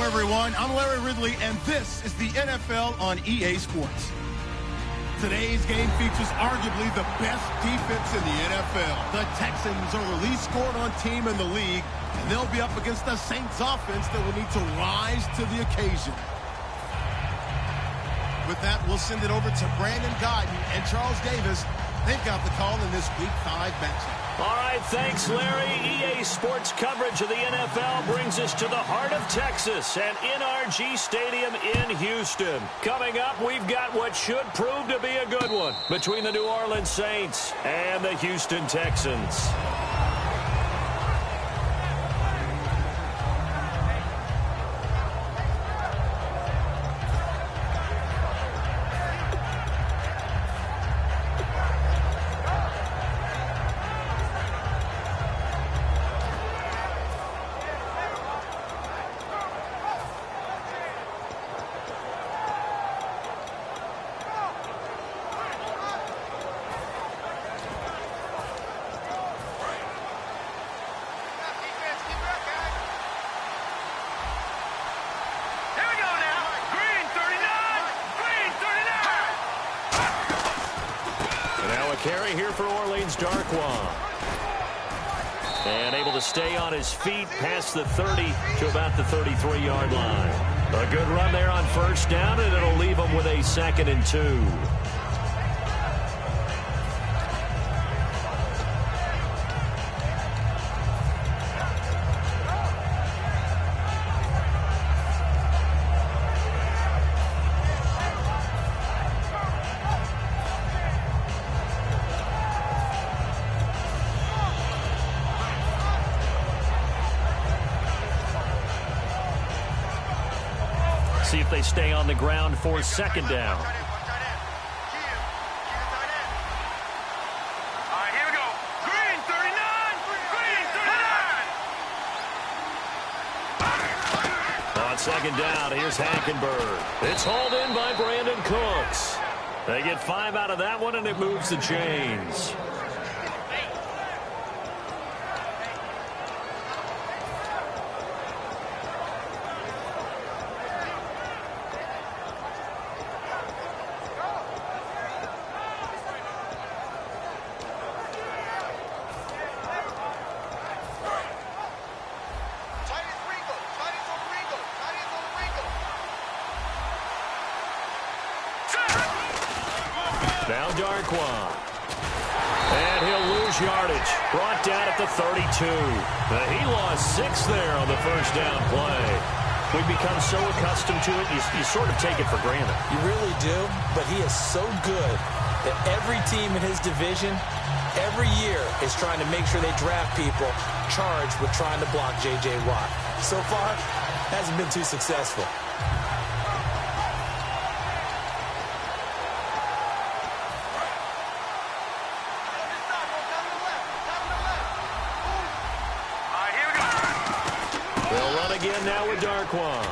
everyone. I'm Larry Ridley, and this is the NFL on EA Sports. Today's game features arguably the best defense in the NFL. The Texans are the least scored-on team in the league, and they'll be up against the Saints offense that will need to rise to the occasion. With that, we'll send it over to Brandon Guyton and Charles Davis. They've got the call in this Week 5 matchup. All right, thanks, Larry. EA Sports coverage of the NFL brings us to the heart of Texas and NRG Stadium in Houston. Coming up, we've got what should prove to be a good one between the New Orleans Saints and the Houston Texans. Carry here for Orleans, Darkwa. And able to stay on his feet past the 30 to about the 33-yard line. A good run there on first down, and it'll leave him with a 2nd and 2. See if they stay on the ground for 2nd down. All right, here we go. Green 39. Green 39. On 2nd down, here's Hackenberg. It's hauled in by Brandon Cooks. They get 5 out of that one, and it moves the chains. Now Darkwa. And he'll lose yardage. Brought down at the 32. He lost 6 there on the first down play. We've become so accustomed to it, you sort of take it for granted. You really do, but he is so good that every team in his division, every year, is trying to make sure they draft people charged with trying to block J.J. Watt. So far, hasn't been too successful. Again now with Darkwa.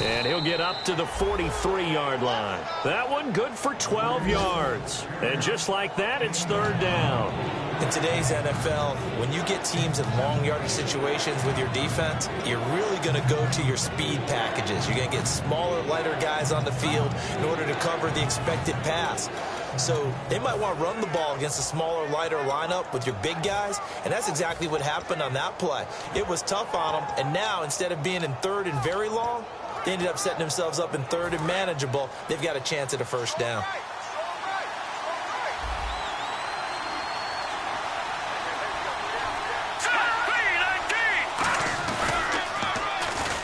And he'll get up to the 43-yard line. That one good for 12 yards. And just like that, it's 3rd down. In today's NFL, when you get teams in long yardage situations with your defense, you're really going to go to your speed packages. You're going to get smaller, lighter guys on the field in order to cover the expected pass. So they might want to run the ball against a smaller, lighter lineup with your big guys, and that's exactly what happened on that play. It was tough on them, and now instead of being in 3rd and very long, they ended up setting themselves up in 3rd and manageable. They've got a chance at a first down.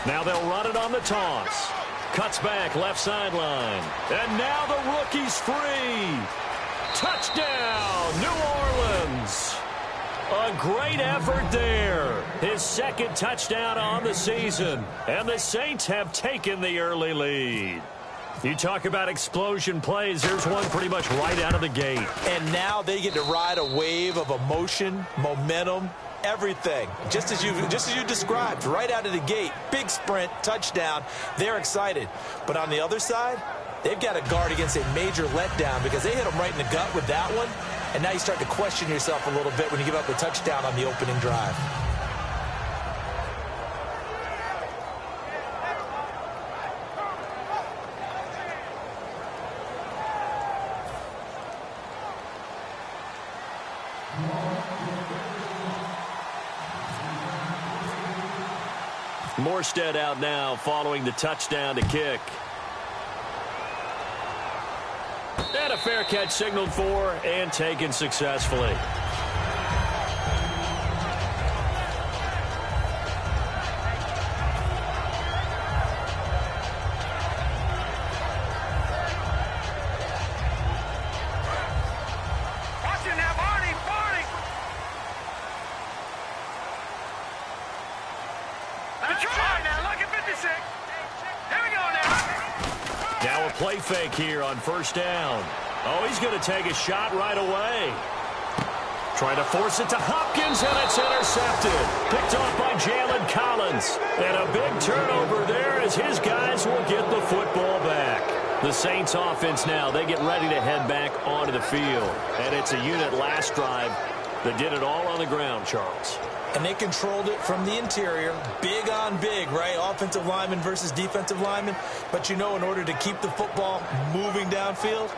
Now they'll run it on the toss. Cuts back, left sideline. And now the rookie's free. Touchdown, New Orleans. A great effort there. His 2nd touchdown on the season. And the Saints have taken the early lead. You talk about explosion plays. Here's one pretty much right out of the gate. And now they get to ride a wave of emotion, momentum, everything. Just as you described, right out of the gate. Big sprint, touchdown. They're excited. But on the other side, they've got to guard against a major letdown because they hit them right in the gut with that one. And now you start to question yourself a little bit when you give up a touchdown on the opening drive. Morstead out now following the touchdown to kick. And a fair catch signaled for and taken successfully. Now a play fake here on first down. Oh, he's going to take a shot right away. Trying to force it to Hopkins, and it's intercepted. Picked off by Jalen Collins. And a big turnover there as his guys will get the football back. The Saints offense now, they get ready to head back onto the field. And it's a unit last drive that did it all on the ground, Charles. And they controlled it from the interior. Big on big, right? Offensive lineman versus defensive lineman. But you know, in order to keep the football moving downfield,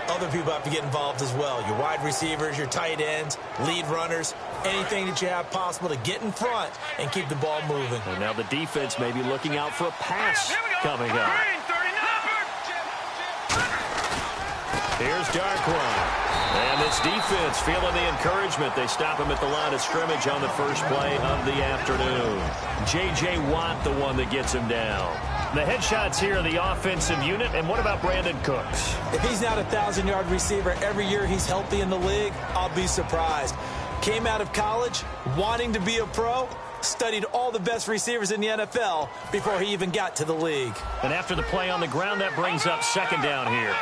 other people have to get involved as well. Your wide receivers, your tight ends, lead runners, anything that you have possible to get in front and keep the ball moving. And now the defense may be looking out for a pass coming up. Here's Darkwa. And this defense feeling the encouragement. They stop him at the line of scrimmage on the first play of the afternoon. J.J. Watt, the one that gets him down. The headshots here of the offensive unit. And what about Brandon Cooks? If he's not a 1,000-yard receiver every year he's healthy in the league, I'll be surprised. Came out of college wanting to be a pro, studied all the best receivers in the NFL before he even got to the league. And after the play on the ground, that brings up second down here.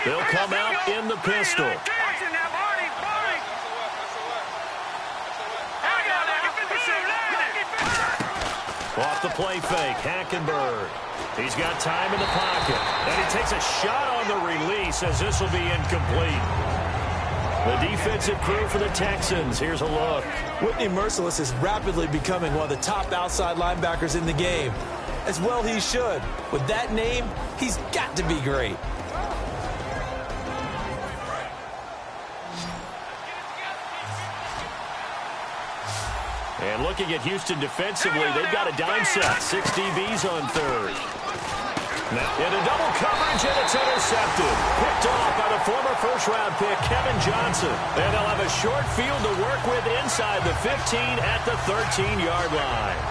They'll come out in the pistol. Off the play fake, Hackenberg. He's got time in the pocket. And he takes a shot on the release as this will be incomplete. The defensive crew for the Texans. Here's a look. Whitney Merciless is rapidly becoming one of the top outside linebackers in the game. As well he should. With that name, he's got to be great. And looking at Houston defensively, they've got a dime set. 6 DBs on third. In a double coverage, and it's intercepted. Picked off by the former first-round pick, Kevin Johnson. And they'll have a short field to work with inside the 15 at the 13-yard line.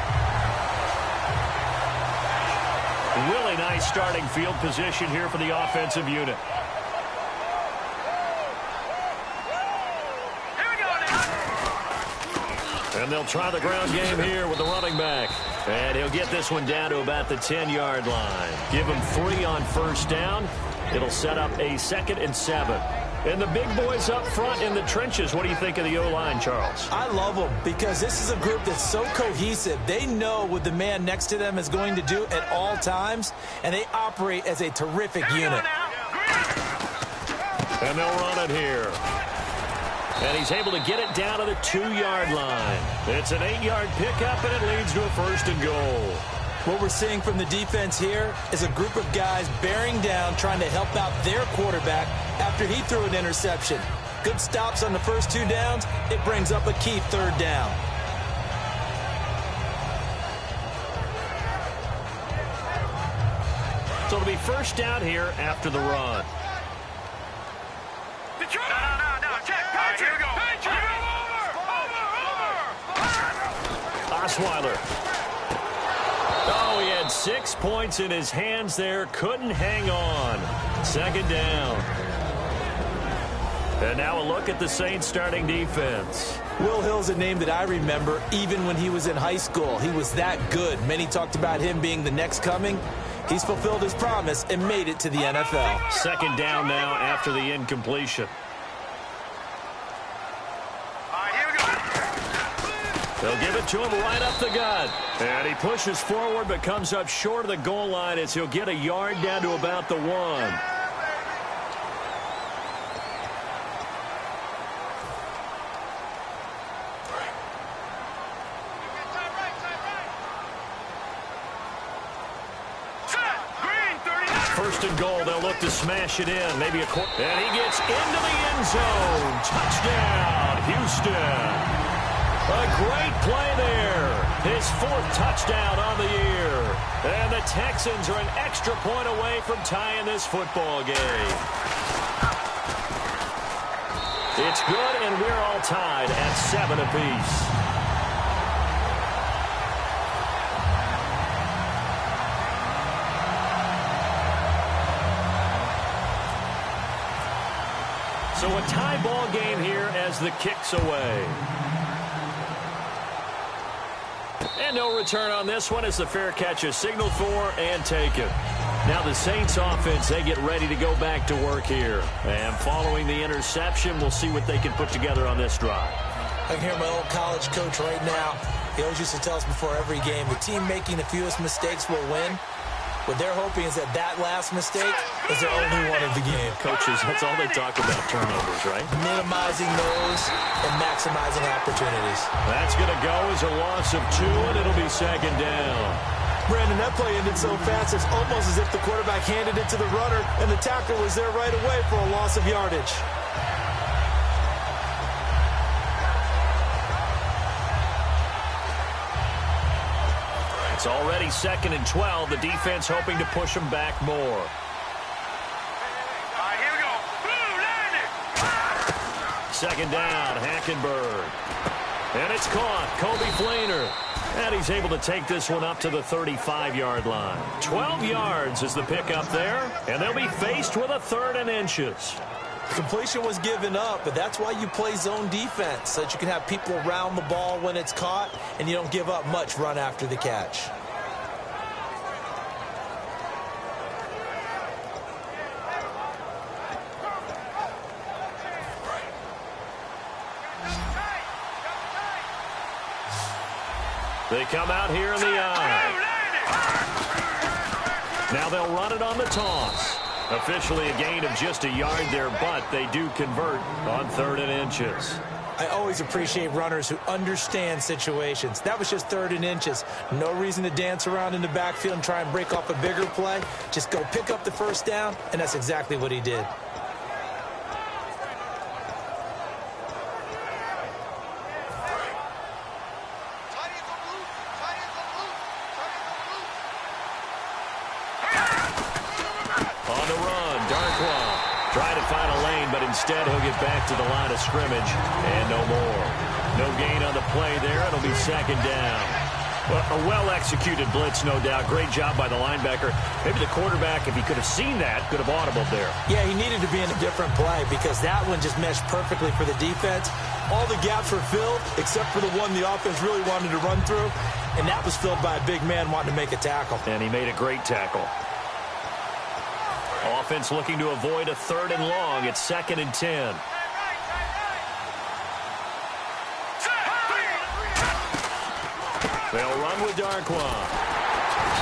Really nice starting field position here for the offensive unit. And they'll try the ground game here with the running back. And he'll get this one down to about the 10-yard line. Give him 3 on first down. It'll set up a 2nd and 7. And the big boys up front in the trenches. What do you think of the O-line, Charles? I love them because this is a group that's so cohesive. They know what the man next to them is going to do at all times, and they operate as a terrific unit. And they'll run it here. And he's able to get it down to the 2-yard line. It's an 8-yard pickup, and it leads to a 1st and goal. What we're seeing from the defense here is a group of guys bearing down, trying to help out their quarterback after he threw an interception. Good stops on the first 2 downs. It brings up a key 3rd down. So it'll be first down here after the run. Osweiler. Oh, he had 6 points in his hands there. Couldn't hang on. 2nd down. And now a look at the Saints starting defense. Will Hill's a name that I remember even when he was in high school. He was that good. Many talked about him being the next coming. He's fulfilled his promise and made it to the NFL. 2nd down now after the incompletion. They'll give it to him right up the gut. And he pushes forward but comes up short of the goal line as he'll get a yard down to about the 1. First and goal, they'll look to smash it in. Maybe a quarter. And he gets into the end zone. Touchdown, Houston. A great play there. His 4th touchdown on the year. And the Texans are an extra point away from tying this football game. It's good, and we're all tied at 7 apiece. So a tie ball game here as the kick's away. And no return on this one as the fair catch is signaled for and taken. Now the Saints offense, they get ready to go back to work here. And following the interception, we'll see what they can put together on this drive. I can hear my old college coach right now. He always used to tell us before every game, the team making the fewest mistakes will win. What they're hoping is that last mistake is their only one of the game. Coaches, that's all they talk about, turnovers, right? Minimizing those and maximizing opportunities. That's going to go as a loss of 2, and it'll be 2nd down. Brandon, that play ended so fast, it's almost as if the quarterback handed it to the runner, and the tackle was there right away for a loss of yardage. It's already 2nd and 12. The defense hoping to push them back more. All right, here we go. Blue, landing. 2nd down, Hackenberg. And it's caught. Kobe Fleener. And he's able to take this one up to the 35-yard line. 12 yards is the pickup there. And they'll be faced with a 3rd and inches. Completion was given up, but that's why you play zone defense, so that you can have people around the ball when it's caught, and you don't give up much run after the catch. They come out here in the eye. Now they'll run it on the toss. Officially a gain of just a yard there, but they do convert on 3rd and inches. I always appreciate runners who understand situations. That was just 3rd and inches. No reason to dance around in the backfield and try and break off a bigger play. Just go pick up the 1st down, and that's exactly what he did. Instead, he'll get back to the line of scrimmage, and no more. No gain on the play there. It'll be 2nd down. Well, a well-executed blitz, no doubt. Great job by the linebacker. Maybe the quarterback, if he could have seen that, could have audibled there. Yeah, he needed to be in a different play because that one just meshed perfectly for the defense. All the gaps were filled except for the one the offense really wanted to run through, and that was filled by a big man wanting to make a tackle. And he made a great tackle. Offense looking to avoid a 3rd and long. It's 2nd and 10. They'll run with Darquan.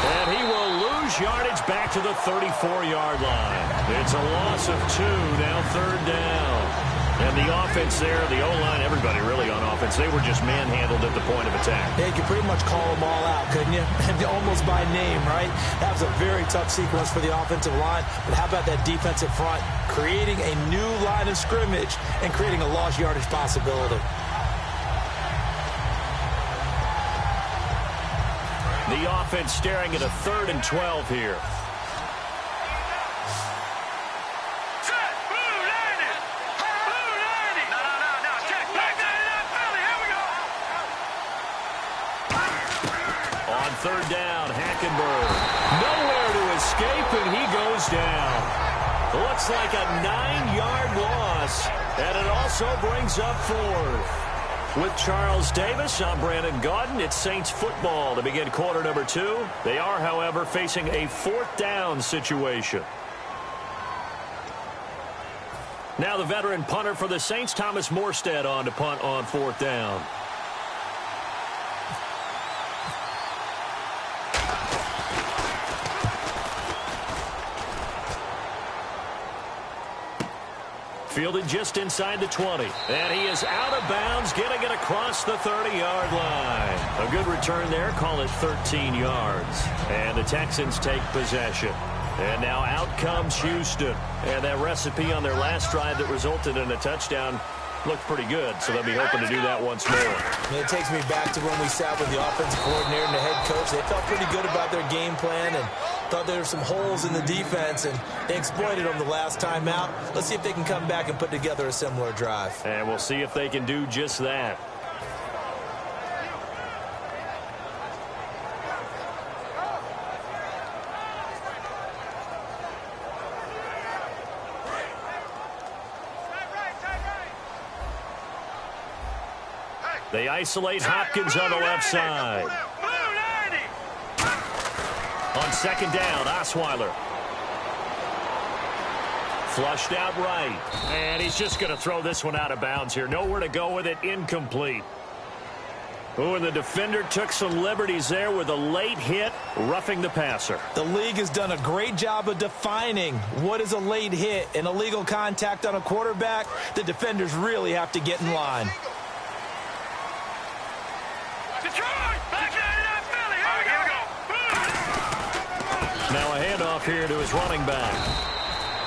And he will lose yardage back to the 34-yard line. It's a loss of 2, now 3rd down. And the offense there, the O-line, everybody really on offense, they were just manhandled at the point of attack. Yeah, you could pretty much call them all out, couldn't you? Almost by name, right? That was a very tough sequence for the offensive line. But how about that defensive front? Creating a new line of scrimmage and creating a lost yardage possibility. The offense staring at a 3rd and 12 here. On 3rd down, Hackenberg. Nowhere to escape, and he goes down. Looks like a 9-yard loss, and it also brings up 4th. With Charles Davis, I'm Brandon Gaudin. It's Saints football to begin quarter number 2. They are, however, facing a 4th down situation. Now the veteran punter for the Saints, Thomas Morstead, on to punt on 4th down. Fielded just inside the 20. And he is out of bounds, getting it across the 30-yard line. A good return there, call it 13 yards. And the Texans take possession. And now out comes Houston. And that recipe on their last drive that resulted in a touchdown looked pretty good, so they'll be hoping to do that once more. And it takes me back to when we sat with the offensive coordinator and the head coach. They felt pretty good about their game plan and thought there were some holes in the defense, and they exploited them the last time out. Let's see if they can come back and put together a similar drive. And we'll see if they can do just that. They isolate Hopkins on the left side. On second down, Osweiler. Flushed out right. And he's just going to throw this one out of bounds here. Nowhere to go with it. Incomplete. Oh, and the defender took some liberties there with a late hit, roughing the passer. The league has done a great job of defining what is a late hit. An illegal contact on a quarterback, the defenders really have to get in line. Now a handoff here to his running back.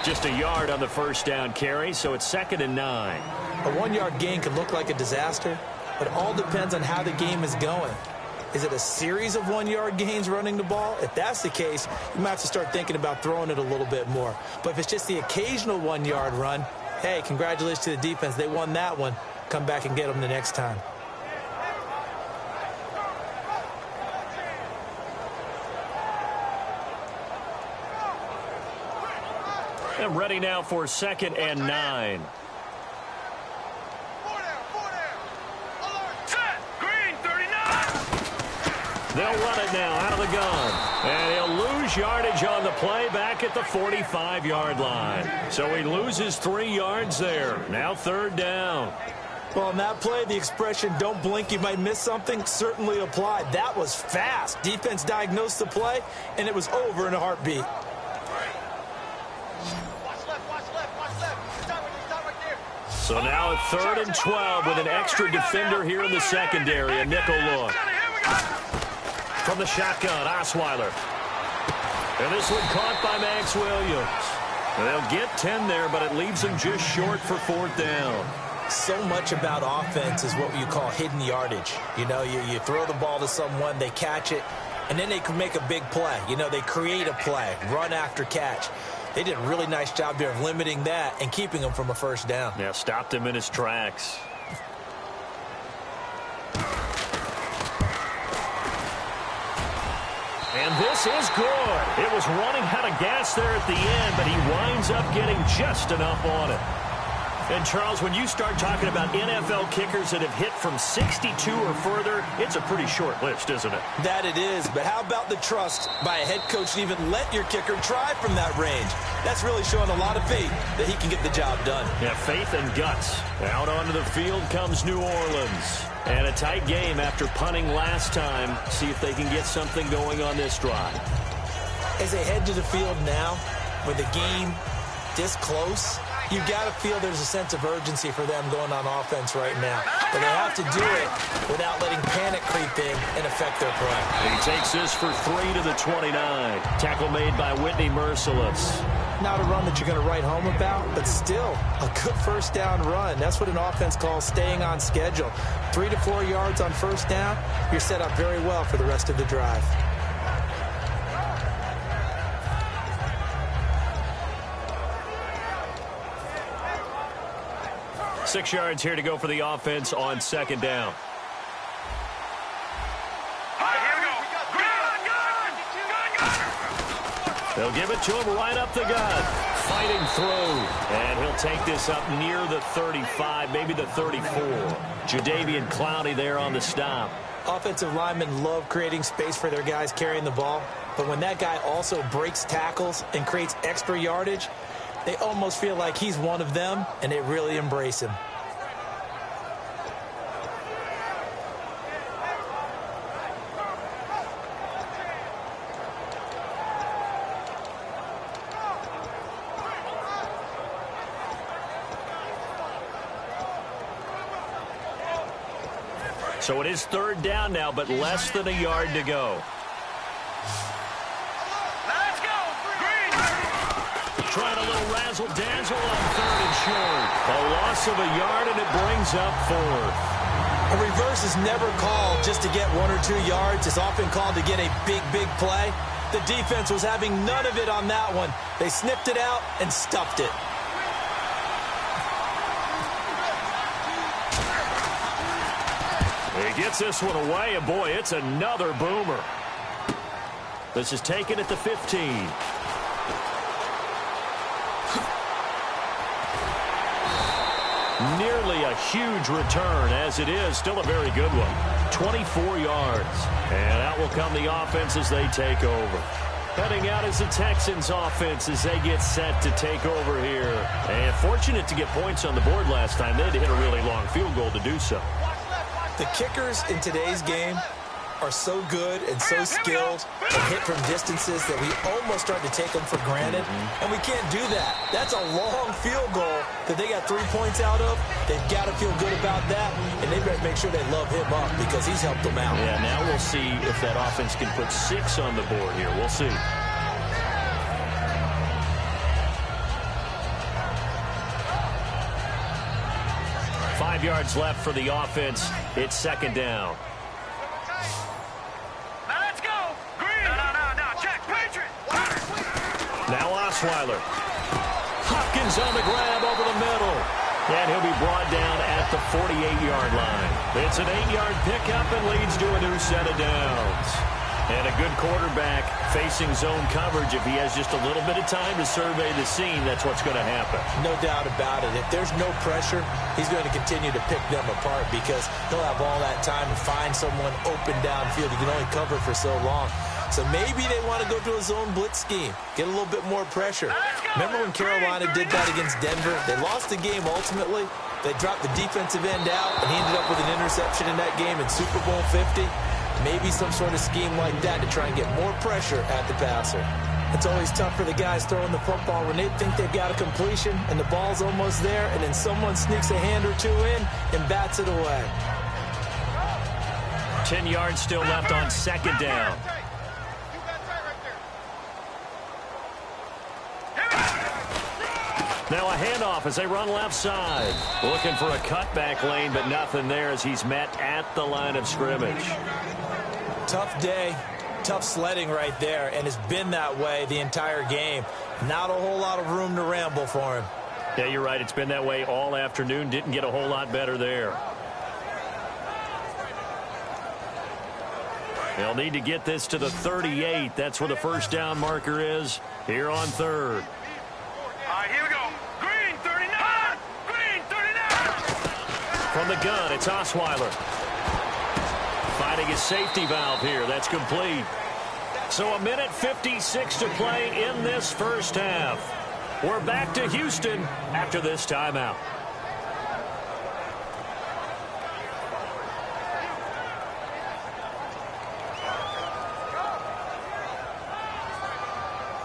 Just a yard on the first down carry, so it's 2nd and 9. A 1-yard gain can look like a disaster, but it all depends on how the game is going. Is it a series of 1-yard gains running the ball? If that's the case, you might have to start thinking about throwing it a little bit more. But if it's just the occasional 1-yard run, hey, congratulations to the defense. They won that one. Come back and get them the next time. And ready now for 2nd and 9. They'll run it now out of the gun. And he'll lose yardage on the play back at the 45-yard line. So he loses 3 yards there. Now 3rd down. Well, on that play, the expression, don't blink, you might miss something, certainly applied. That was fast. Defense diagnosed the play, and it was over in a heartbeat. So now 3rd and 12 with an extra defender here in the secondary. A nickel look. From the shotgun, Osweiler. And this one caught by Max Williams. And they'll get 10 there, but it leaves them just short for 4th down. So much about offense is what you call hidden yardage. You know, you throw the ball to someone, they catch it, and then they can make a big play. You know, they create a play, run after catch. They did a really nice job there of limiting that and keeping him from a 1st down. Yeah, stopped him in his tracks. And this is good. It was running out of gas there at the end, but he winds up getting just enough on it. And, Charles, when you start talking about NFL kickers that have hit from 62 or further, it's a pretty short list, isn't it? That it is, but how about the trust by a head coach to even let your kicker try from that range? That's really showing a lot of faith that he can get the job done. Yeah, faith and guts. Out onto the field comes New Orleans. And a tight game after punting last time. See if they can get something going on this drive. As they head to the field now, with the game this close, you've got to feel there's a sense of urgency for them going on offense right now. But they have to do it without letting panic creep in and affect their play. He takes this for 3 to the 29. Tackle made by Whitney Merciless. Not a run that you're going to write home about, but still a good 1st down run. That's what an offense calls staying on schedule. 3 to 4 yards on 1st down, you're set up very well for the rest of the drive. Six yards here to go for the offense on 2nd down. They'll give it to him right up the gut. Fighting through. And he'll take this up near the 35, maybe the 34. Jadeveon Clowney there on the stop. Offensive linemen love creating space for their guys carrying the ball. But when that guy also breaks tackles and creates extra yardage, they almost feel like he's one of them, and they really embrace him. So it is 3rd down now, but less than a yard to go. Let's go. Green. Trying a little razzle-dazzle on 3rd and short. A loss of a yard, and it brings up 4th. A reverse is never called just to get 1 or 2 yards. It's often called to get a big, big play. The defense was having none of it on that one. They snipped it out and stuffed it. He gets this one away, and boy, it's another boomer. This is taken at the 15. Nearly a huge return, as it is still a very good one. 24 yards. And out will come the offense as they take over. Heading out is the Texans offense as they get set to take over here. And fortunate to get points on the board last time. They had to hit a really long field goal to do so. The kickers in today's game are so good and so skilled and hit from distances that we almost start to take them for granted. And we can't do that. That's a long field goal that they got 3 points out of. They've got to feel good about that, and they better make sure they love him up because he's helped them out. Yeah, now we'll see if that offense can put 6 on the board here. We'll see. Five yards left for the offense. It's 2nd down. Now Osweiler. Hopkins on the grab over the middle. And he'll be brought down at the 48-yard line. It's an 8-yard pickup and leads to a new set of downs. And a good quarterback facing zone coverage. If he has just a little bit of time to survey the scene, that's what's going to happen. No doubt about it. If there's no pressure, he's going to continue to pick them apart because he'll have all that time to find someone open downfield. He can only cover for so long. So maybe they want to go to a zone blitz scheme, get a little bit more pressure. Remember when Carolina did that against Denver? They lost the game ultimately. They dropped the defensive end out, and he ended up with an interception in that game in Super Bowl 50. Maybe some sort of scheme like that to try and get more pressure at the passer. It's always tough for the guys throwing the football when they think they've got a completion and the ball's almost there, and then someone sneaks a hand or two in and bats it away. 10 yards still left on 2nd down. Now a handoff as they run left side. Looking for a cutback lane, but nothing there as he's met at the line of scrimmage. Tough day, tough sledding right there, and it's been that way the entire game. Not a whole lot of room to ramble for him. Yeah, you're right. It's been that way all afternoon. Didn't get a whole lot better there. They'll need to get this to the 38. That's where the first down marker is here on 3rd. Here we go. Green 39. Green 39. From the gun, it's Osweiler. Finding his safety valve here. That's complete. So 1:56 to play in this first half. We're back to Houston after this timeout.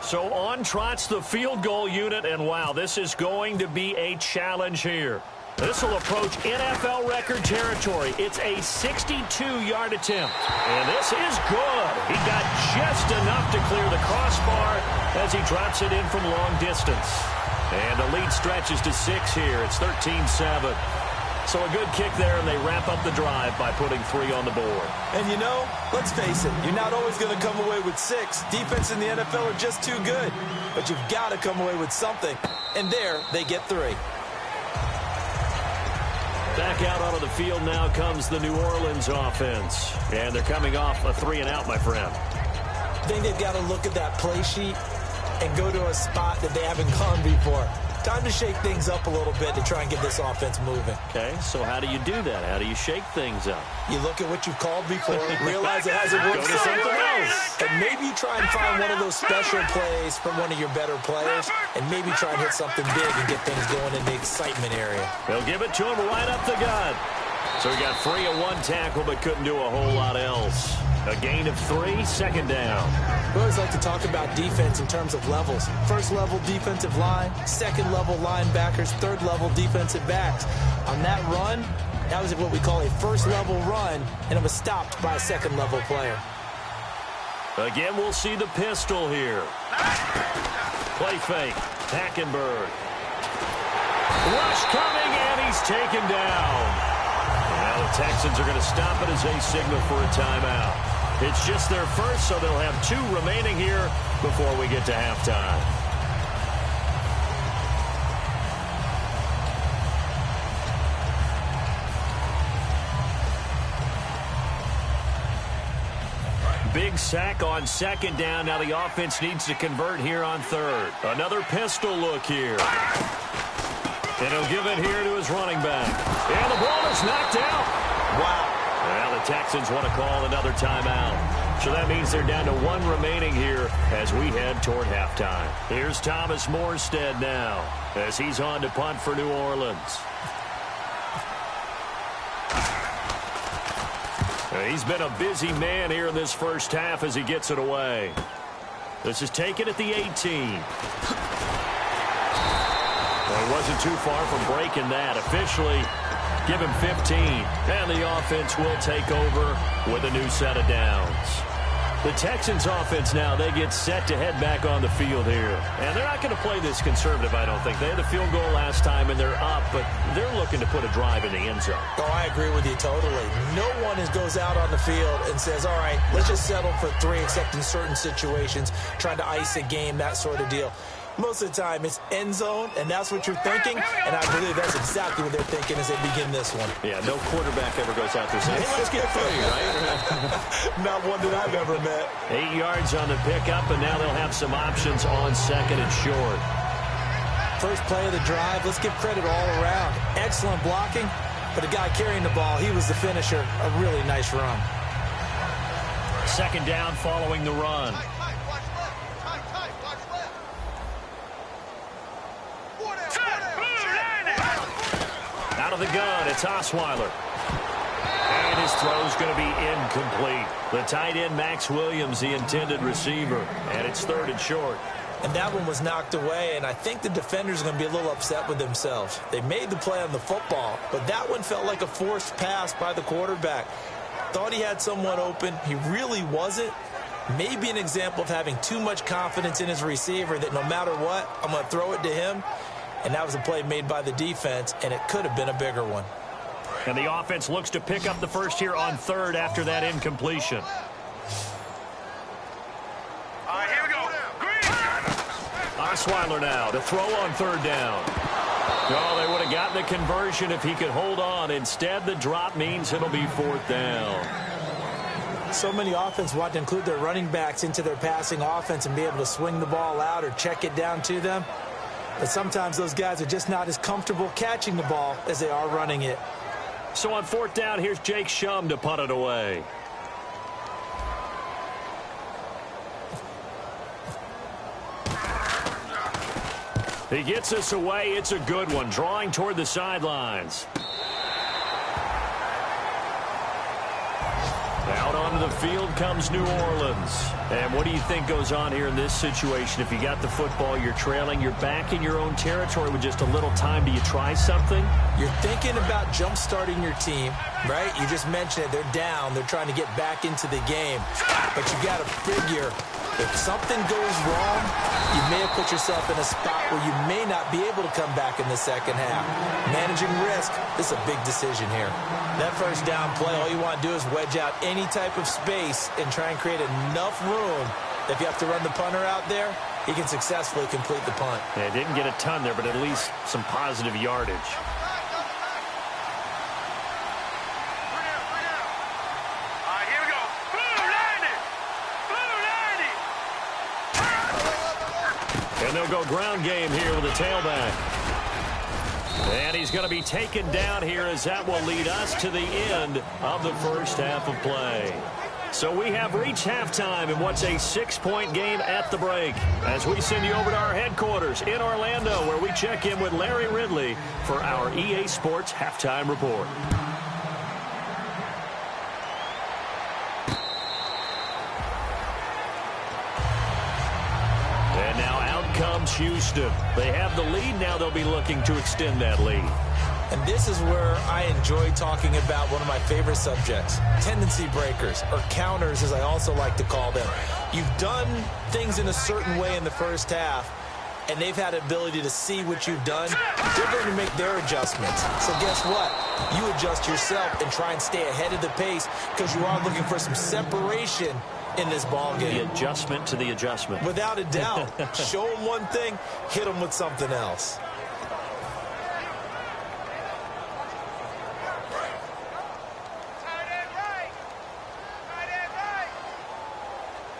So on trots the field goal unit, and wow, this is going to be a challenge here. This will approach NFL record territory. It's a 62-yard attempt, and this is good. He got just enough to clear the crossbar as he drops it in from long distance. And the lead stretches to 6 here. It's 13-7. So a good kick there, and they wrap up the drive by putting 3 on the board. And you know, let's face it, you're not always going to come away with 6. Defense in the NFL are just too good. But you've got to come away with something. And there, they get 3. Back out onto the field now comes the New Orleans offense. And they're coming off a 3-and-out, my friend. I think they've got to look at that play sheet and go to a spot that they haven't gone before. Time to shake things up a little bit to try and get this offense moving. Okay, so how do you do that? How do you shake things up? You look at what you've called before, realize it hasn't worked Go to something else. And maybe you try and find one of those special plays from one of your better players, and maybe try and hit something big and get things going in the excitement area. They'll give it to him right up the gut. So he got free of 1 tackle, but couldn't do a whole lot else. A gain of 3, 2nd down. We always like to talk about defense in terms of levels. First level defensive line, second level linebackers, third level defensive backs. On that run, that was what we call a first level run, and it was stopped by a second level player. Again, we'll see the pistol here. Play fake. Hackenberg. Rush coming, and he's taken down. Now the Texans are going to stop it as they signal for a timeout. It's just their first, so they'll have 2 remaining here before we get to halftime. Big sack on second down. Now the offense needs to convert here on third. Another pistol look here. And he'll give it here to his running back. And the ball is knocked out. Wow. Well, the Texans want to call another timeout. So that means they're down to 1 remaining here as we head toward halftime. Here's Thomas Morstead now as he's on to punt for New Orleans. He's been a busy man here in this first half as he gets it away. This is taken at the 18. Well, he wasn't too far from breaking that. Officially, give him 15. And the offense will take over with a new set of downs. The Texans offense now, they get set to head back on the field here. And they're not going to play this conservative, I don't think. They had a field goal last time, and they're up, but they're looking to put a drive in the end zone. Oh, I agree with you totally. No one goes out on the field and says, all right, let's just settle for 3, except in certain situations, trying to ice a game, that sort of deal. Most of the time, it's end zone, and that's what you're thinking, and I believe that's exactly what they're thinking as they begin this one. Yeah, no quarterback ever goes out there saying, hey, let's get 3, right? Not one that I've ever met. 8 yards on the pickup, and now they'll have some options on second and short. First play of the drive, let's give credit all around. Excellent blocking, but the guy carrying the ball, he was the finisher. A really nice run. Second down following the run. Out of the gun, it's Osweiler. And his throw's going to be incomplete. The tight end, Max Williams, the intended receiver. And it's 3rd and short. And that one was knocked away, and I think the defenders are going to be a little upset with themselves. They made the play on the football, but that one felt like a forced pass by the quarterback. Thought he had someone open. He really wasn't. Maybe an example of having too much confidence in his receiver that no matter what, I'm going to throw it to him. And that was a play made by the defense, and it could have been a bigger one. And the offense looks to pick up the first here on 3rd after that incompletion. All right, here we go. Green. Osweiler now to throw on 3rd down. Oh, they would have gotten the conversion if he could hold on. Instead, the drop means it'll be 4th down. So many offense want to include their running backs into their passing offense and be able to swing the ball out or check it down to them. But sometimes those guys are just not as comfortable catching the ball as they are running it. So on 4th down, here's Jake Shum to punt it away. He gets us away. It's a good one, drawing toward the sidelines. Out onto the field comes New Orleans. And what do you think goes on here in this situation? If you got the football, you're trailing, you're back in your own territory with just a little time. Do you try something? You're thinking about jump-starting your team, right? You just mentioned it. They're down. They're trying to get back into the game. But you got to figure if something goes wrong, you may have put yourself in a spot where you may not be able to come back in the second half. Managing risk is a big decision here. That first down play, all you want to do is wedge out any type of space and try and create enough room that if you have to run the punter out there, he can successfully complete the punt. Yeah, didn't get a ton there, but at least some positive yardage. And they'll go ground game here with a tailback. And he's going to be taken down here as that will lead us to the end of the first half of play. So we have reached halftime in what's a 6-point game at the break as we send you over to our headquarters in Orlando where we check in with Larry Ridley for our EA Sports Halftime Report. And now out comes Houston. They have the lead. Now they'll be looking to extend that lead. And this is where I enjoy talking about one of my favorite subjects, tendency breakers, or counters as I also like to call them. You've done things in a certain way in the first half, and they've had the ability to see what you've done, they're going to make their adjustments. So guess what? You adjust yourself and try and stay ahead of the pace because you are looking for some separation in this ball game. The adjustment to the adjustment. Without a doubt. Show them one thing, hit them with something else.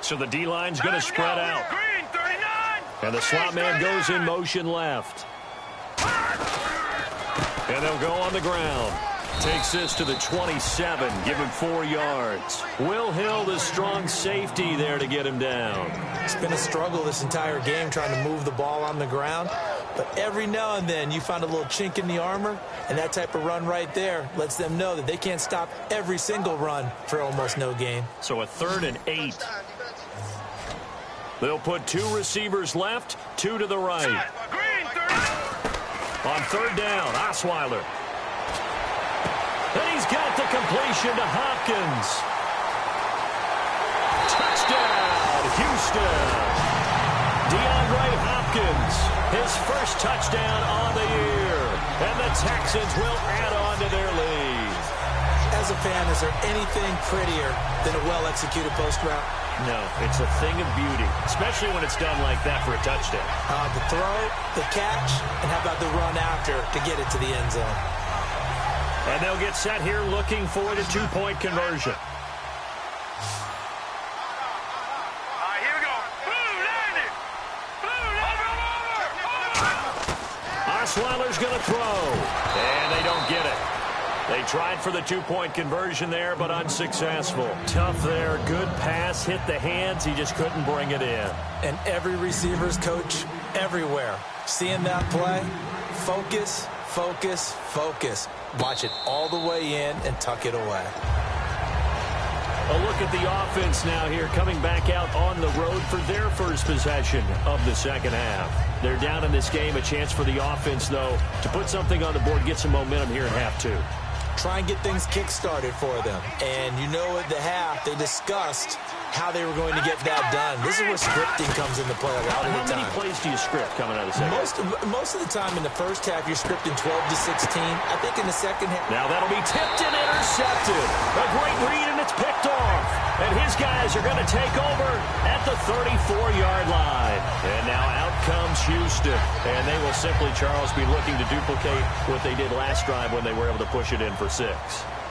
So the D-line's going to spread out. And the slot man goes in motion left. And they'll go on the ground. Takes this to the 27, give him 4 yards. Will Hill, the strong safety there to get him down. It's been a struggle this entire game trying to move the ball on the ground. But every now and then you find a little chink in the armor, and that type of run right there lets them know that they can't stop every single run for almost no gain. So a 3rd and 8. They'll put 2 receivers left, 2 to the right. On 3rd down, Osweiler. And he's got the completion to Hopkins. Touchdown, Houston. DeAndre Hopkins, his first touchdown on the year. And the Texans will add on to their lead. As a fan, is there anything prettier than a well-executed post route? No, it's a thing of beauty, especially when it's done like that for a touchdown. The throw, the catch, and how about the run after to get it to the end zone? And they'll get set here looking for the 2-point conversion. Here we go. Blue, landed. Blue, Osweiler's going to throw. And they don't get it. They tried for the 2-point conversion there, but unsuccessful. Tough there. Good pass. Hit the hands. He just couldn't bring it in. And every receiver's coach everywhere. Seeing that play, focus, focus, focus. Watch it all the way in and tuck it away. A look at the offense now here, coming back out on the road for their first possession of the second half. They're down in this game. A chance for the offense, though, to put something on the board, get some momentum here in half 2. Try and get things kick-started for them. And you know at the half, they discussed how they were going to get that done. This is where scripting comes into play a lot of the time. How many plays do you script coming out of the second? Most of the time in the first half, you're scripting 12 to 16. I think in the second half. Now that'll be tipped and intercepted. A great read, and it's picked off. And his guys are going to take over at the 34-yard line. And now out comes Houston. And they will simply, Charles, be looking to duplicate what they did last drive when they were able to push it in for 6.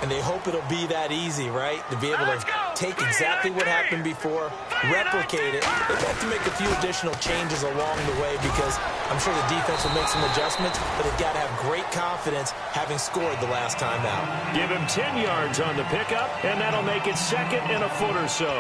And they hope it'll be that easy, right? To be able to take exactly what happened before, replicate it. They've got to make a few additional changes along the way because I'm sure the defense will make some adjustments, but they've got to have great confidence having scored the last time out. Give him 10 yards on the pickup, and that'll make it 2nd and a foot or so.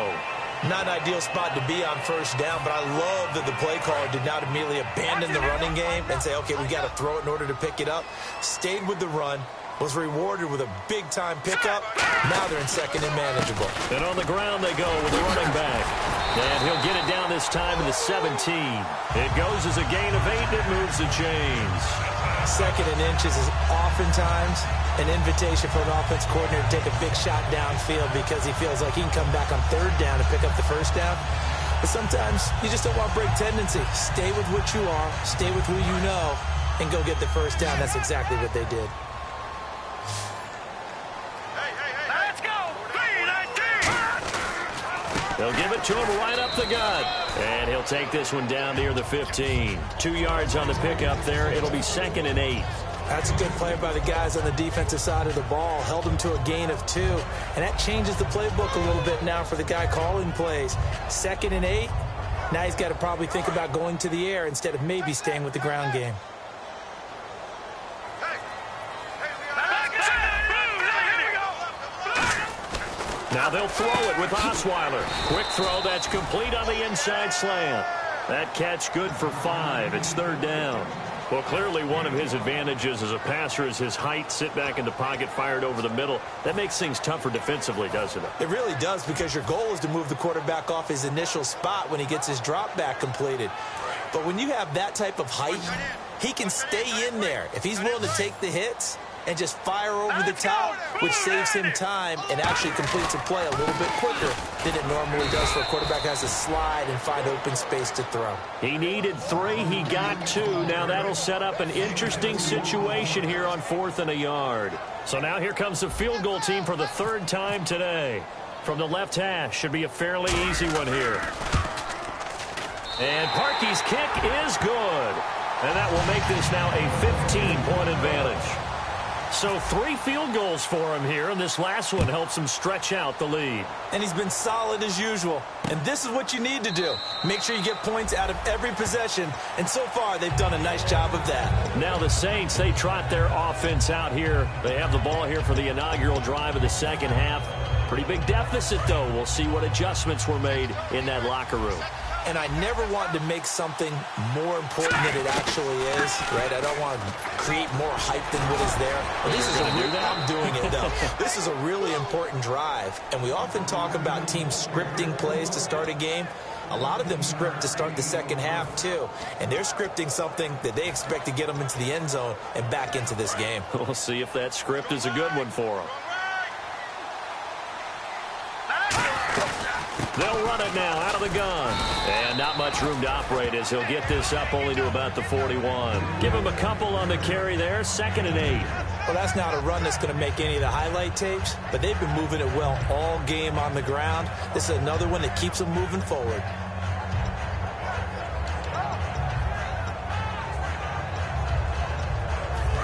Not an ideal spot to be on first down, but I love that the play caller did not immediately abandon the running game and say, okay, we got to throw it in order to pick it up. Stayed with the run. Was rewarded with a big-time pickup. Now they're in 2nd and manageable. And on the ground they go with the running back. And he'll get it down this time to the 17. It goes as a gain of 8, and it moves the chains. 2nd and inches is oftentimes an invitation for an offense coordinator to take a big shot downfield because he feels like he can come back on 3rd down and pick up the first down. But sometimes you just don't want break tendency. Stay with what you are, stay with who you know, and go get the first down. That's exactly what they did. They'll give it to him right up the gut. And he'll take this one down near the 15. 2 yards on the pickup there. It'll be 2nd and 8. That's a good play by the guys on the defensive side of the ball. Held him to a gain of 2. And that changes the playbook a little bit now for the guy calling plays. 2nd and 8. Now he's got to probably think about going to the air instead of maybe staying with the ground game. Now they'll throw it with Osweiler. Quick throw, that's complete on the inside slant. That catch good for 5. It's 3rd down. Well, clearly one of his advantages as a passer is his height. Sit back in the pocket, fired over the middle. That makes things tougher defensively, doesn't it? It really does, because your goal is to move the quarterback off his initial spot when he gets his drop back completed. But when you have that type of height, he can stay in there. If he's willing to take the hits and just fire over the top, which saves him time and actually completes a play a little bit quicker than it normally does for a quarterback who has to slide and find open space to throw. He needed 3. He got 2. Now that'll set up an interesting situation here on 4th and a yard. So now here comes the field goal team for the 3rd time today. From the left hash, should be a fairly easy one here. And Parkey's kick is good. And that will make this now a 15-point advantage. So 3 field goals for him here, and this last one helps him stretch out the lead. And he's been solid as usual. And this is what you need to do. Make sure you get points out of every possession. And so far, they've done a nice job of that. Now the Saints, they trot their offense out here. They have the ball here for the inaugural drive of the second half. Pretty big deficit, though. We'll see what adjustments were made in that locker room. And I never want to make something more important than it actually is, right? I don't want to create more hype than what is there. But this is I'm doing it, though. This is a really important drive. And we often talk about teams scripting plays to start a game. A lot of them script to start the second half, too. And they're scripting something that they expect to get them into the end zone and back into this game. We'll see if that script is a good one for them. They'll run it now out of the gun. And not much room to operate as he'll get this up only to about the 41. Give him a couple on the carry there. 2nd and 8. Well, that's not a run that's going to make any of the highlight tapes, but they've been moving it well all game on the ground. This is another one that keeps them moving forward.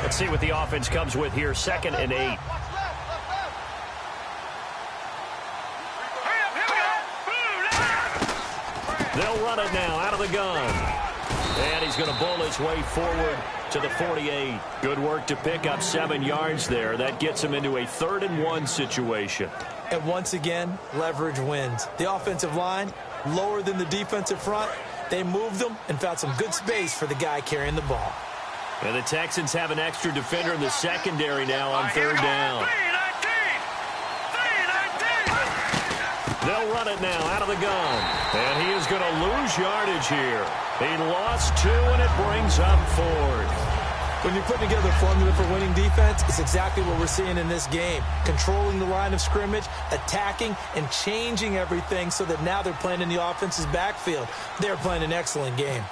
Let's see what the offense comes with here. 2nd and 8. They'll run it now out of the gun. And he's going to bowl his way forward to the 48. Good work to pick up 7 yards there. That gets him into a 3rd and 1 situation. And once again, leverage wins. The offensive line, lower than the defensive front. They moved them and found some good space for the guy carrying the ball. And the Texans have an extra defender in the secondary now on 3rd down. They'll run it now out of the gun. And he is going to lose yardage here. He lost 2, and it brings up 4th. When you're putting together a formula for winning defense, it's exactly what we're seeing in this game. Controlling the line of scrimmage, attacking, and changing everything so that now they're playing in the offense's backfield. They're playing an excellent game.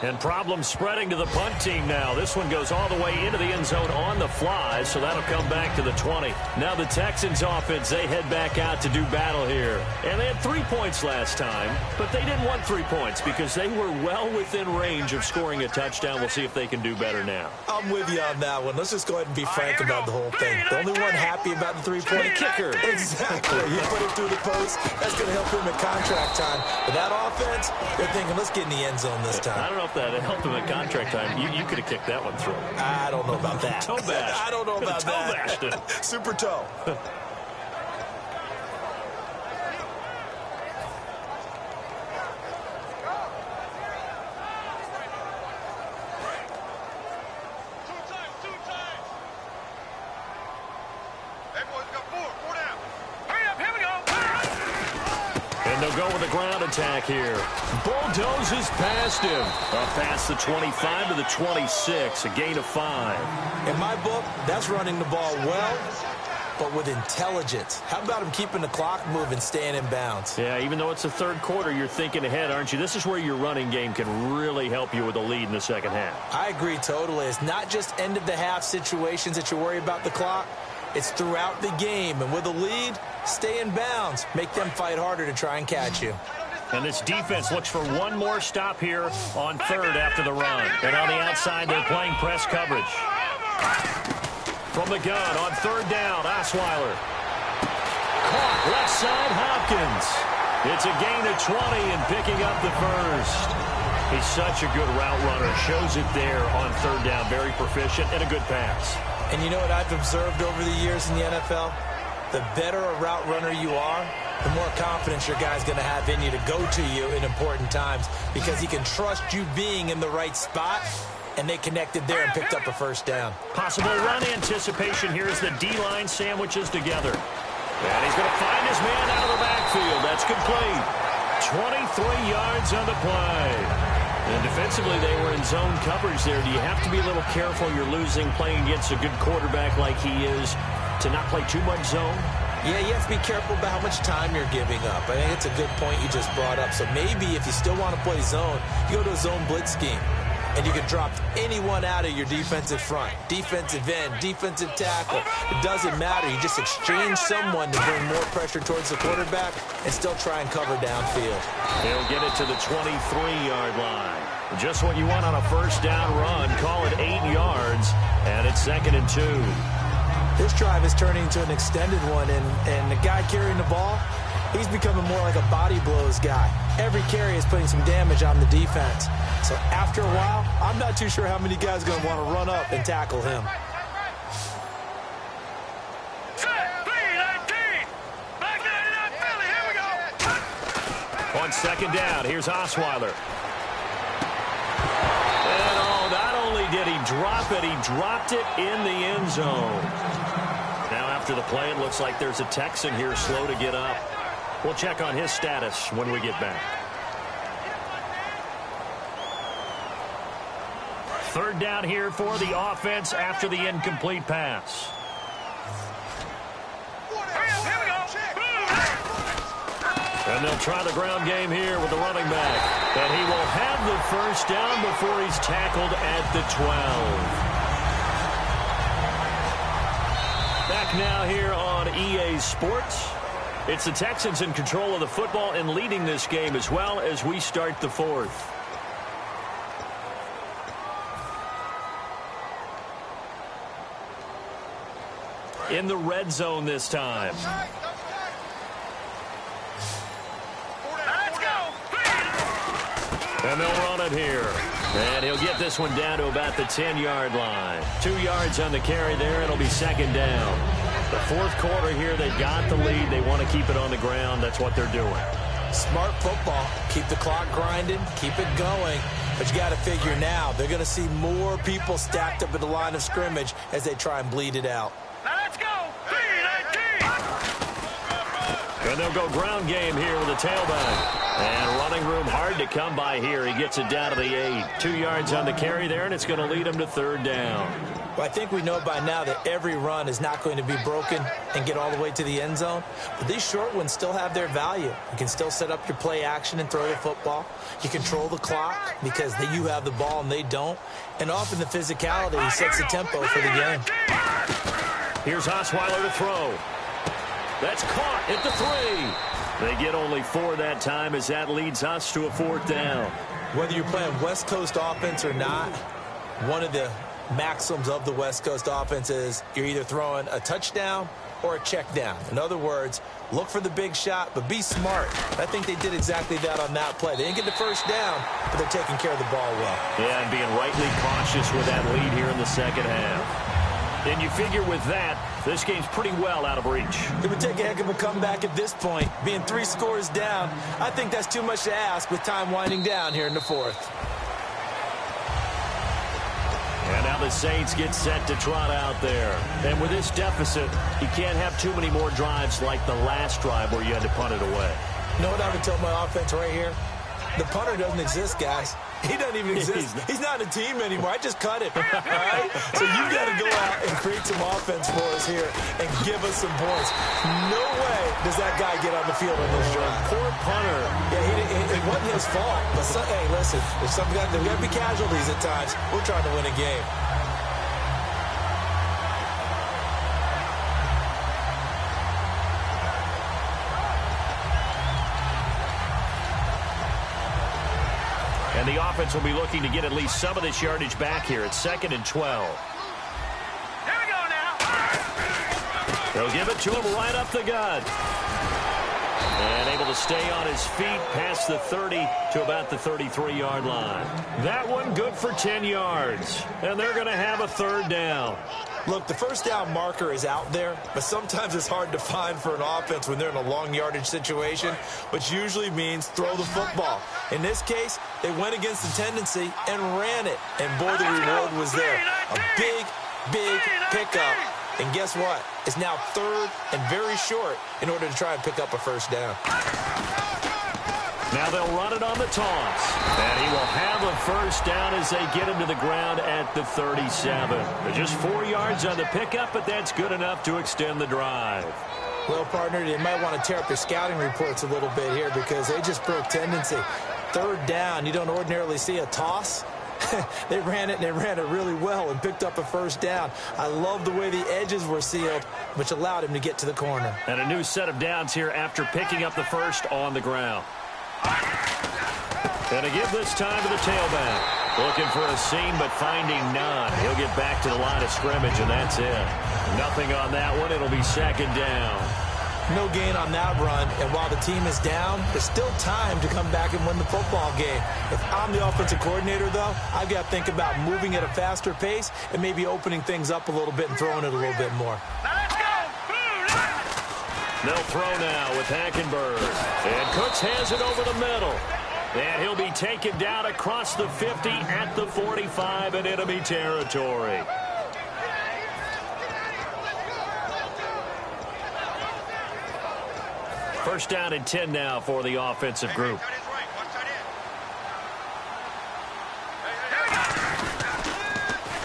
And problems spreading to the punt team now. This one goes all the way into the end zone on the fly, so that'll come back to the 20. Now the Texans offense, they head back out to do battle here. And they had 3 points last time, but they didn't want 3 points because they were well within range of scoring a touchdown. We'll see if they can do better now. I'm with you on that one. Let's just go ahead and be frank about the whole thing. The only one happy about the 3-point kicker. Exactly. You put it through the post. That's going to help him at contract time. But that offense, they're thinking, let's get in the end zone this time. I don't know if that helped him at contract time. You could have kicked that one through. I don't know about that. Toe bash. I don't know about toe that. Toe bashed. Super toe. They'll go with a ground attack here. Bulldozes past him. Up past the 25 to the 26, a gain of 5. In my book, that's running the ball well, but with intelligence. How about him keeping the clock moving, staying in bounds? Yeah, even though it's the 3rd quarter, you're thinking ahead, aren't you? This is where your running game can really help you with a lead in the second half. I agree totally. It's not just end-of-the-half situations that you worry about the clock. It's throughout the game. And with a lead, stay in bounds. Make them fight harder to try and catch you. And this defense looks for one more stop here on 3rd after the run. And on the outside, they're playing press coverage. From the gun on 3rd down, Osweiler. Caught left side, Hopkins. It's a gain of 20 and picking up the 1st. He's such a good route runner. Shows it there on 3rd down. Very proficient and a good pass. And you know what I've observed over the years in the NFL? The better a route runner you are, the more confidence your guy's going to have in you to go to you in important times because he can trust you being in the right spot, and they connected there and picked up a 1st down. Possible run anticipation here as the D-line sandwiches together. And he's going to find his man out of the backfield. That's complete. 23 yards on the play. Defensively, they were in zone coverage there. Do you have to be a little careful you're losing playing against a good quarterback like he is to not play too much zone? Yeah, you have to be careful about how much time you're giving up. I think it's a good point you just brought up. So maybe if you still want to play zone, you go to a zone blitz scheme. And you can drop anyone out of your defensive front. Defensive end, defensive tackle. It doesn't matter. You just exchange someone to bring more pressure towards the quarterback and still try and cover downfield. He'll get it to the 23-yard line. Just what you want on a first down run. Call it 8 yards, and it's 2nd and 2. This drive is turning into an extended one, and the guy carrying the ball, he's becoming more like a body blows guy. Every carry is putting some damage on the defense. So after a while, I'm not too sure how many guys are going to want to run up and tackle him. On 2nd down, here's Osweiler. And not only did he drop it, he dropped it in the end zone. Now after the play, it looks like there's a Texan here slow to get up. We'll check on his status when we get back. 3rd down here for the offense after the incomplete pass. And they'll try the ground game here with the running back. And he will have the first down before he's tackled at the 12. Back now here on EA Sports. It's the Texans in control of the football and leading this game as well as we start the 4th. In the red zone this time. Let's go. And they'll run it here. And he'll get this one down to about the 10-yard line. 2 yards on the carry there. It'll be 2nd down. The 4th quarter here, they've got the lead. They want to keep it on the ground. That's what they're doing. Smart football. Keep the clock grinding. Keep it going. But you got to figure now, they're going to see more people stacked up at the line of scrimmage as they try and bleed it out. Now let's go. 3-19. And they'll go ground game here with a tailback. And running room hard to come by here. He gets it down to the 8. 2 yards on the carry there, and it's going to lead him to 3rd down. Well, I think we know by now that every run is not going to be broken and get all the way to the end zone. But these short ones still have their value. You can still set up your play action and throw the football. You control the clock because you have the ball and they don't. And often the physicality sets the tempo for the game. Here's Osweiler to throw. That's caught at the 3. They get only 4 that time as that leads us to a 4th down. Whether you're playing West Coast offense or not, one of the maxims of the West Coast offense is you're either throwing a touchdown or a check down. In other words, look for the big shot, but be smart. I think they did exactly that on that play. They didn't get the first down, but they're taking care of the ball well. Yeah, and being rightly cautious with that lead here in the 2nd half. And you figure with that, this game's pretty well out of reach. It would take a heck of a comeback at this point. Being 3 scores down, I think that's too much to ask with time winding down here in the 4th. And now the Saints get set to trot out there. And with this deficit, you can't have too many more drives like the last drive where you had to punt it away. You know what I would tell my offense right here? The punter doesn't exist, guys. He doesn't even exist. He's not a team anymore. I just cut him. All right? So you've got to go out and create some offense for us here and give us some points. No way does that guy get on the field on this drive. Poor punter. Yeah, it wasn't his fault. But hey, listen, there's got to be casualties at times. We're trying to win a game. And the offense will be looking to get at least some of this yardage back here. It's 2nd and 12. Here we go now. They'll give it to him right up the gut. And able to stay on his feet past the 30 to about the 33-yard line. That one good for 10 yards. And they're going to have a 3rd down. Look, the first down marker is out there, but sometimes it's hard to find for an offense when they're in a long yardage situation, which usually means throw the football. In this case, they went against the tendency and ran it. And boy, the reward was there. A big, big pickup. And guess what? It's now 3rd and very short in order to try and pick up a first down. Now they'll run it on the toss. And he will have a first down as they get him to the ground at the 37. They're just 4 yards on the pickup, but that's good enough to extend the drive. Well, partner, they might want to tear up their scouting reports a little bit here because they just broke tendency. Third down, you don't ordinarily see a toss. They ran it, and they ran it really well and picked up a first down. I love the way the edges were sealed, which allowed him to get to the corner. And a new set of downs here after picking up the first on the ground. And a give this time to the tailback. Looking for a seam, but finding none. He'll get back to the line of scrimmage, and that's it. Nothing on that one. It'll be second down. No gain on that run, and while the team is down, there's still time to come back and win the football game. If I'm the offensive coordinator, though, I've got to think about moving at a faster pace and maybe opening things up a little bit and throwing it a little bit more. They'll throw now with Hackenberg. And Cooks has it over the middle. And he'll be taken down across the 50 at the 45 in enemy territory. First down and 10 now for the offensive group.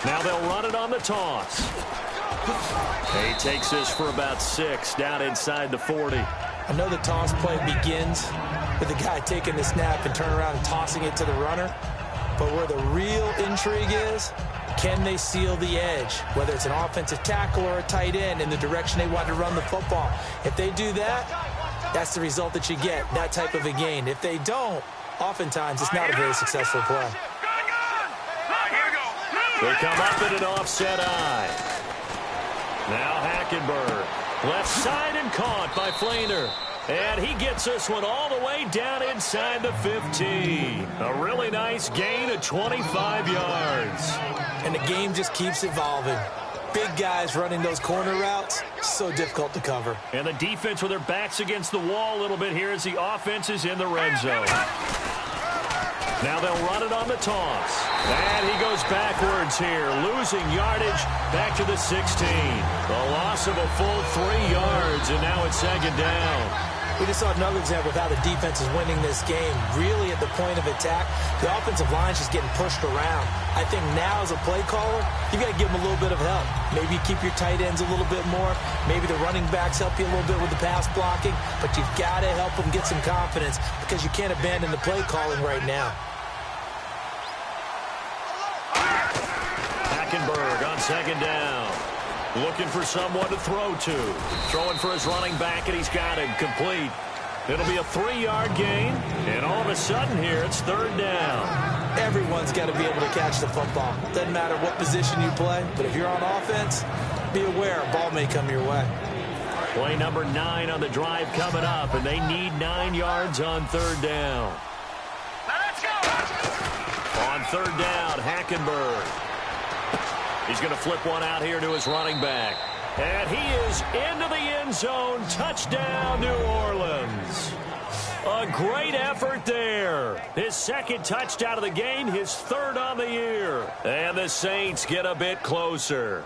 Now they'll run it on the toss. He takes this for about 6 down inside the 40. I know the toss play begins with the guy taking the snap and turning around and tossing it to the runner. But where the real intrigue is, can they seal the edge, whether it's an offensive tackle or a tight end in the direction they want to run the football? If they do that, that's the result that you get, that type of a gain. If they don't, oftentimes it's not a very successful play. They come up in an offset eye. Now Hackenberg. Left side and caught by Flainer. And he gets this one all the way down inside the 15. A really nice gain of 25 yards. And the game just keeps evolving. Big guys running those corner routes, so difficult to cover. And the defense with their backs against the wall a little bit here as the offense is in the red zone. Now they'll run it on the toss. And he goes backwards here, losing yardage back to the 16. The loss of a full 3 yards, and now it's second down. We just saw another example of how the defense is winning this game. Really at the point of attack, the offensive line is just getting pushed around. I think now as a play caller, you got to give them a little bit of help. Maybe you keep your tight ends a little bit more. Maybe the running backs help you a little bit with the pass blocking. But you've got to help them get some confidence because you can't abandon the play calling right now. Hackenberg on second down. Looking for someone to throw to. Throwing for his running back, and he's got him complete. It'll be a 3-yard gain, and all of a sudden here, it's third down. Everyone's got to be able to catch the football. Doesn't matter what position you play, but if you're on offense, be aware a ball may come your way. Play number 9 on the drive coming up, and they need 9 yards on third down. Let's go! On third down, Hackenberg. He's going to flip one out here to his running back. And he is into the end zone. Touchdown, New Orleans. A great effort there. His second touchdown of the game, his third on the year. And the Saints get a bit closer.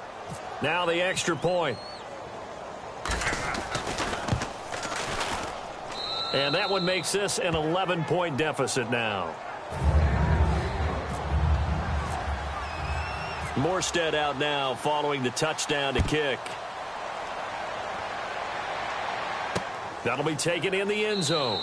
Now the extra point. And that one makes this an 11-point deficit now. Morstead out now following the touchdown to kick. That'll be taken in the end zone.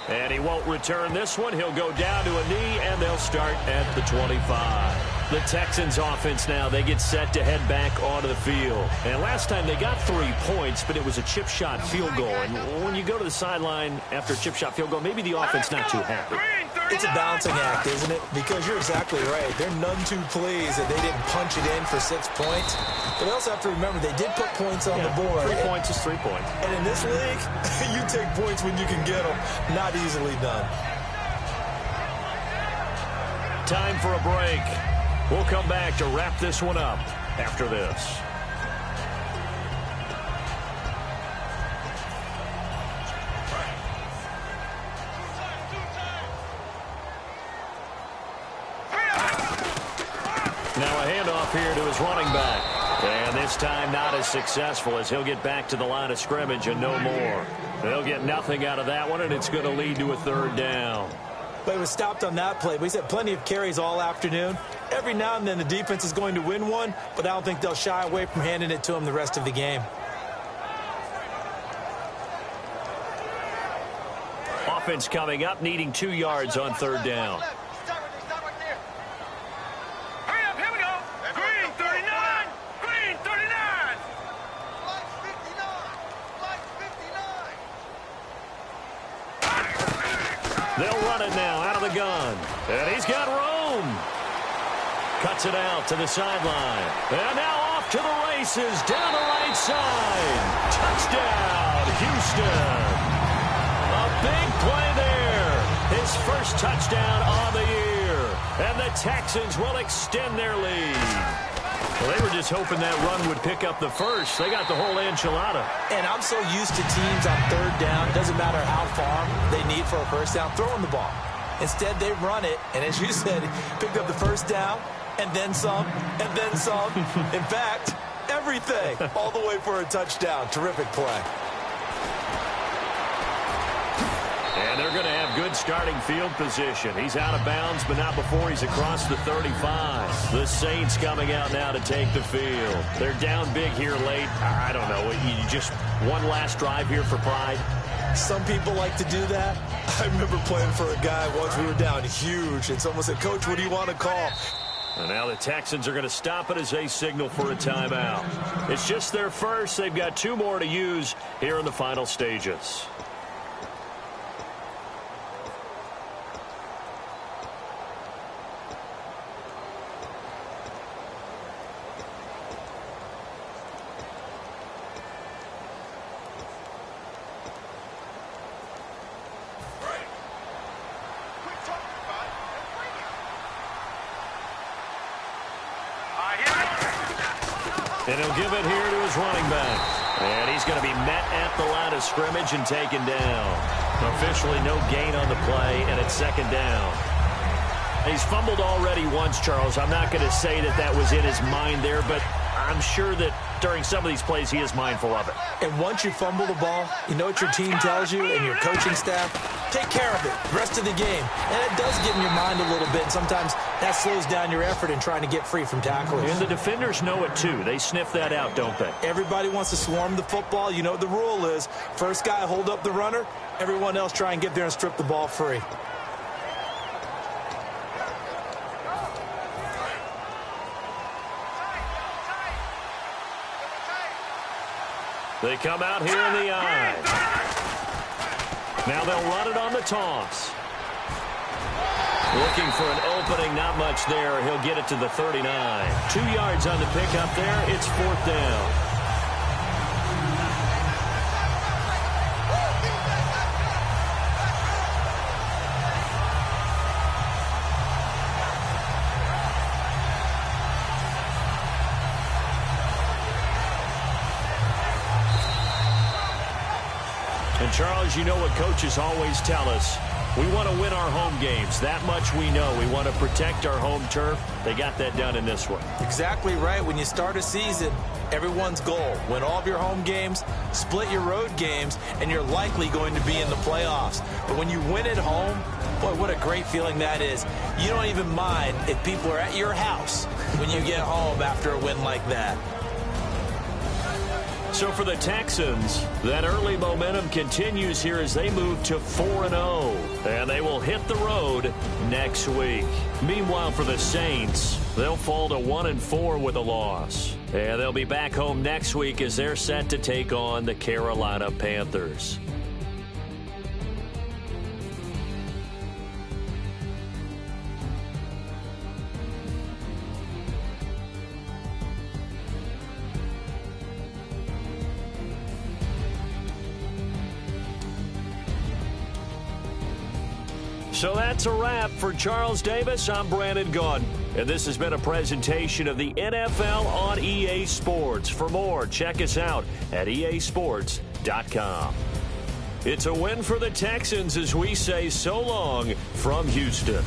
And he won't return this one. He'll go down to a knee, and they'll start at the 25. The Texans offense now, they get set to head back onto the field. And last time they got 3 points, but it was a chip shot field goal. And when you go to the sideline after a chip shot field goal, maybe the offense not too happy. It's a balancing act, isn't it? Because you're exactly right. They're none too pleased that they didn't punch it in for 6 points. But they also have to remember they did put points on the board. 3 points is 3 points. And in this league, you take points when you can get them. Not easily done. Time for a break. We'll come back to wrap this one up after this. Now a handoff here to his running back. And this time not as successful as he'll get back to the line of scrimmage and no more. They'll get nothing out of that one, and it's going to lead to a third down. but he was stopped on that play. But he's had plenty of carries all afternoon. Every now and then the defense is going to win one, but I don't think they'll shy away from handing it to him the rest of the game. Offense coming up, needing 2 yards on third down. Hurry up, here we go. Green 39. Green 39. Flight 59. Flight 59. They'll run it now out of the gun. And he's got room. Cuts it out to the sideline. And now off to the races down the right side. Touchdown, Houston. A big play there. His first touchdown on the year. And the Texans will extend their lead. Well, they were just hoping that run would pick up the first. They got the whole enchilada. And I'm so used to teams on third down, doesn't matter how far they need for a first down, throwing the ball. Instead, they run it, and as you said, picked up the first down, and then some, and then some. In fact, everything, all the way for a touchdown. Terrific play. And they're going to have good starting field position. He's out of bounds, but not before he's across the 35. The Saints coming out now to take the field. They're down big here late. I don't know. You just one last drive here for pride. Some people like to do that. I remember playing for a guy once. We were down huge, and someone said, "Coach, what do you want to call?" And now the Texans are going to stop it as they signal for a timeout. It's just their first. They've got 2 more to use here in the final stages. And he'll give it here to his running back. And he's going to be met at the line of scrimmage and taken down. Officially no gain on the play, and it's second down. He's fumbled already once, Charles. I'm not going to say that that was in his mind there, but I'm sure that during some of these plays he is mindful of it. And once you fumble the ball, you know what your team tells you and your coaching staff? Take care of it the rest of the game. And it does get in your mind a little bit. And sometimes that slows down your effort in trying to get free from tacklers. And the defenders know it too. They sniff that out, don't they? Everybody wants to swarm the football. You know what the rule is. First guy hold up the runner. Everyone else try and get there and strip the ball free. They come out here in the eye. Now they'll run it on the toss. Looking for an opening, not much there. He'll get it to the 39. 2 yards on the pickup there. It's fourth down. And, Charles, you know what coaches always tell us. We want to win our home games. That much we know. We want to protect our home turf. They got that done in this one. Exactly right. When you start a season, everyone's goal, win all of your home games, split your road games, and you're likely going to be in the playoffs. But when you win at home, boy, what a great feeling that is. You don't even mind if people are at your house when you get home after a win like that. So for the Texans, that early momentum continues here as they move to 4-0. And they will hit the road next week. Meanwhile, for the Saints, they'll fall to 1-4 with a loss. And they'll be back home next week as they're set to take on the Carolina Panthers. So that's a wrap. For Charles Davis, I'm Brandon Gaudin. And this has been a presentation of the NFL on EA Sports. For more, check us out at easports.com. It's a win for the Texans as we say so long from Houston.